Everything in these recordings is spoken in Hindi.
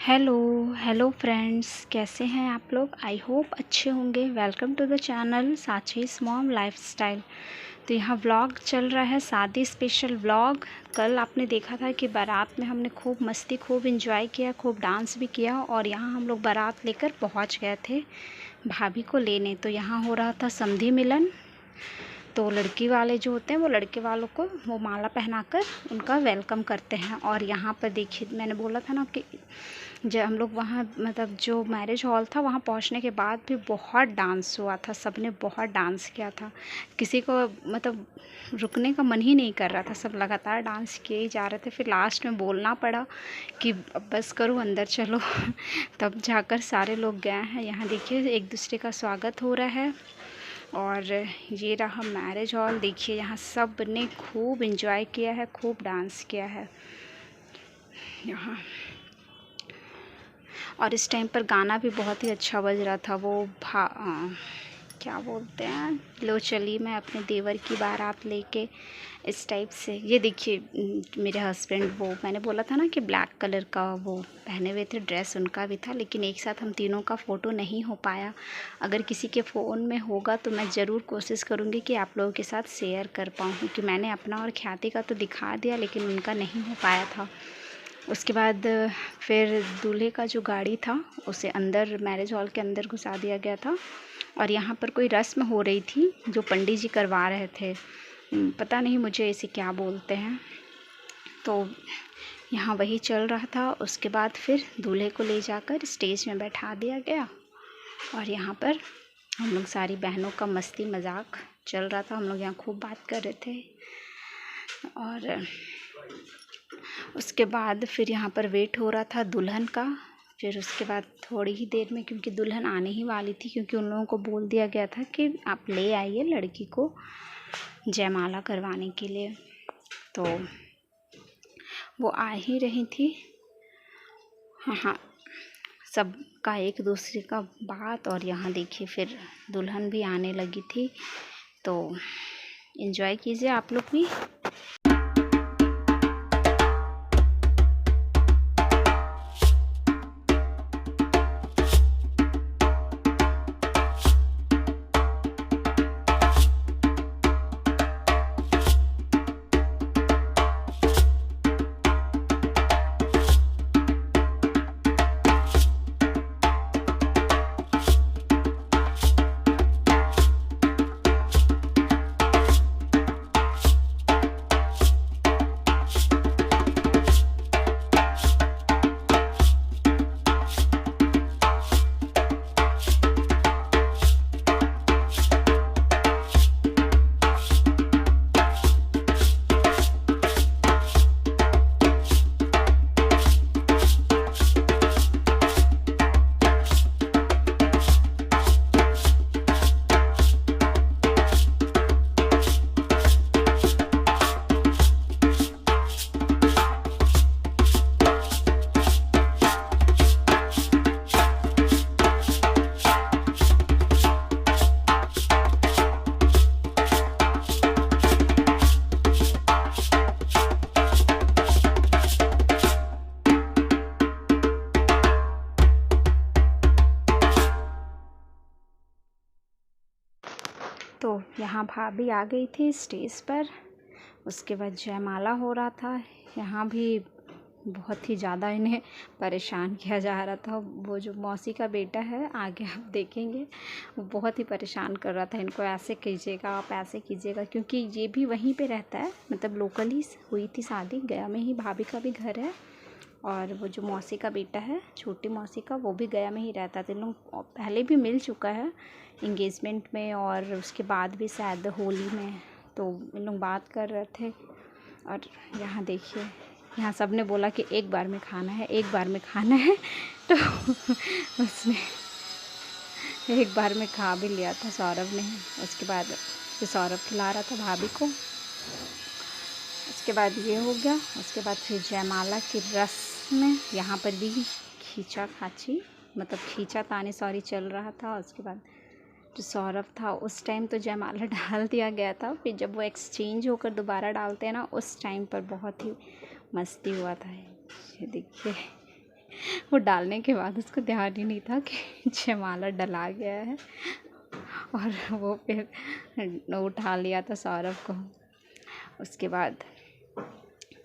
हेलो हेलो फ्रेंड्स, कैसे हैं आप लोग। आई होप अच्छे होंगे। Welcome to the channel Sachi's mom lifestyle. तो यहाँ व्लॉग चल रहा है, शादी स्पेशल व्लॉग। कल आपने देखा था कि बारात में हमने खूब मस्ती, खूब इंजॉय किया, खूब डांस भी किया। और यहाँ हम लोग बारात लेकर पहुँच गए थे भाभी को लेने। तो यहाँ हो रहा था समधी मिलन। तो लड़की वाले जो होते हैं वो लड़के वालों को वो माला पहनाकर उनका वेलकम करते हैं। और यहाँ पर देखिए, मैंने बोला था ना कि जब हम लोग वहाँ मतलब जो मैरिज हॉल था वहाँ पहुँचने के बाद भी बहुत डांस हुआ था। सबने बहुत डांस किया था, किसी को मतलब रुकने का मन ही नहीं कर रहा था, सब लगातार डांस किए ही जा रहे थे। फिर लास्ट में बोलना पड़ा कि अब बस करो, अंदर चलो। तब जाकर सारे लोग गए हैं। यहाँ देखिए एक दूसरे का स्वागत हो रहा है। और ये रहा मैरिज हॉल। देखिए यहाँ सब ने खूब इंजॉय किया है, खूब डांस किया है यहाँ। और इस टाइम पर गाना भी बहुत ही अच्छा बज रहा था। वो क्या बोलते हैं, लो चली मैं अपने देवर की बारात लेके, इस टाइप से। ये देखिए मेरे हस्बैंड, वो मैंने बोला था ना कि ब्लैक कलर का वो पहने हुए थे, ड्रेस उनका भी था। लेकिन एक साथ हम तीनों का फ़ोटो नहीं हो पाया। अगर किसी के फ़ोन में होगा तो मैं ज़रूर कोशिश करूँगी कि आप लोगों के साथ शेयर कर पाऊँ, क्योंकि मैंने अपना और ख्याति का तो दिखा दिया लेकिन उनका नहीं हो पाया था। उसके बाद फिर दूल्हे का जो गाड़ी था उसे अंदर मैरिज हॉल के अंदर घुसा दिया गया था। और यहाँ पर कोई रस्म हो रही थी जो पंडित जी करवा रहे थे, पता नहीं मुझे इसे क्या बोलते हैं। तो यहाँ वही चल रहा था। उसके बाद फिर दूल्हे को ले जाकर स्टेज में बैठा दिया गया। और यहाँ पर हम लोग सारी बहनों का मस्ती मजाक चल रहा था। हम लोग यहाँ खूब बात कर रहे थे। और उसके बाद फिर यहाँ पर वेट हो रहा था दुल्हन का। फिर उसके बाद थोड़ी ही देर में, क्योंकि दुल्हन आने ही वाली थी, क्योंकि उन लोगों को बोल दिया गया था कि आप ले आइए लड़की को जयमाला करवाने के लिए। तो वो आ ही रही थी। हाँ, सबका एक दूसरे का बात। और यहाँ देखिए फिर दुल्हन भी आने लगी थी। तो एंजॉय कीजिए आप लोग भी। तो यहाँ भाभी आ गई थी स्टेज पर। उसके बाद जयमाला हो रहा था। यहाँ भी बहुत ही ज़्यादा इन्हें परेशान किया जा रहा था। वो जो मौसी का बेटा है, आगे आप देखेंगे, वो बहुत ही परेशान कर रहा था इनको, ऐसे कीजिएगा आप, ऐसे कीजिएगा। क्योंकि ये भी वहीं पे रहता है, मतलब लोकल ही हुई थी शादी, गया में ही भाभी का भी घर है। और वो जो मौसी का बेटा है, छोटी मौसी का, वो भी गया में ही रहता था। इन लोग पहले भी मिल चुका है इंगेजमेंट में, और उसके बाद भी शायद होली में। तो इन लोग बात कर रहे थे। और यहाँ देखिए, यहाँ सब ने बोला कि एक बार में खाना है, एक बार में खाना है। तो उसने एक बार में खा भी लिया था सौरभ ने। उसके बाद फिर सौरभ खिला रहा था भाभी को। उसके बाद ये हो गया। उसके बाद फिर जयमाला की रस्म यहाँ पर भी खींचा खाची, मतलब खींचा तानी सॉरी चल रहा था। उसके बाद जो सौरभ था उस टाइम तो जयमाला डाल दिया गया था। फिर जब वो एक्सचेंज होकर दोबारा डालते हैं ना, उस टाइम पर बहुत ही मस्ती हुआ था। ये देखिए वो डालने के बाद उसको ध्यान ही नहीं था कि जयमाला डला गया है, और वो फिर उठा लिया था सौरभ को। उसके बाद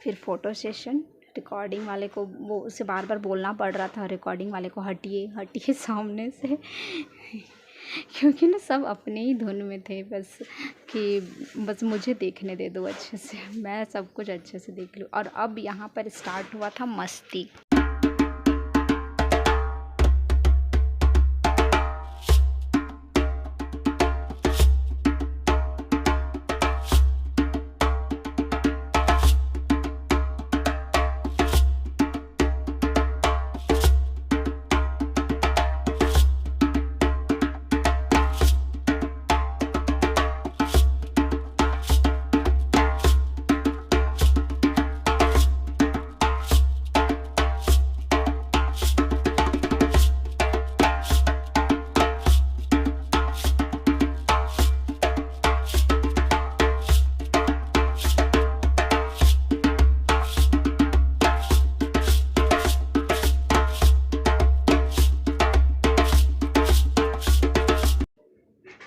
फिर फ़ोटो सेशन, रिकॉर्डिंग वाले को वो उसे बार बार बोलना पड़ रहा था, रिकॉर्डिंग वाले को हटिए हटिए सामने से क्योंकि ना सब अपने ही धुन में थे, बस कि बस मुझे देखने दे दो अच्छे से, मैं सब कुछ अच्छे से देख लूँ। और अब यहाँ पर स्टार्ट हुआ था मस्ती।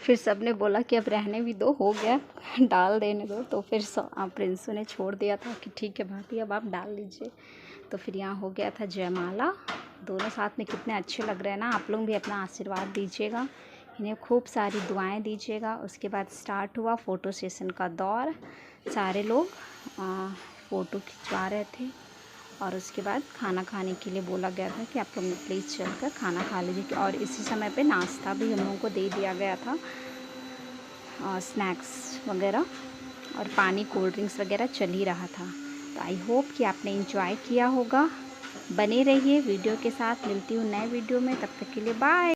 फिर सब ने बोला कि अब रहने भी दो, हो गया, डाल देने दो। तो फिर प्रिंसू ने छोड़ दिया था कि ठीक है भाभी अब आप डाल लीजिए। तो फिर यहाँ हो गया था जयमाला, दोनों साथ में कितने अच्छे लग रहे हैं ना। आप लोग भी अपना आशीर्वाद दीजिएगा, इन्हें खूब सारी दुआएं दीजिएगा। उसके बाद स्टार्ट हुआ फ़ोटो सेशन का दौर, सारे लोग फ़ोटो खिंचवा रहे थे। और उसके बाद खाना खाने के लिए बोला गया था कि आप लोग प्लीज़ चलकर खाना खा लीजिए। और इसी समय पे नाश्ता भी हम लोगों को दे दिया गया था, स्नैक्स वगैरह, और पानी कोल्ड ड्रिंक्स वगैरह चल ही रहा था। तो आई होप कि आपने एंजॉय किया होगा। बने रहिए वीडियो के साथ, मिलती हूँ नए वीडियो में, तब तक के लिए बाय।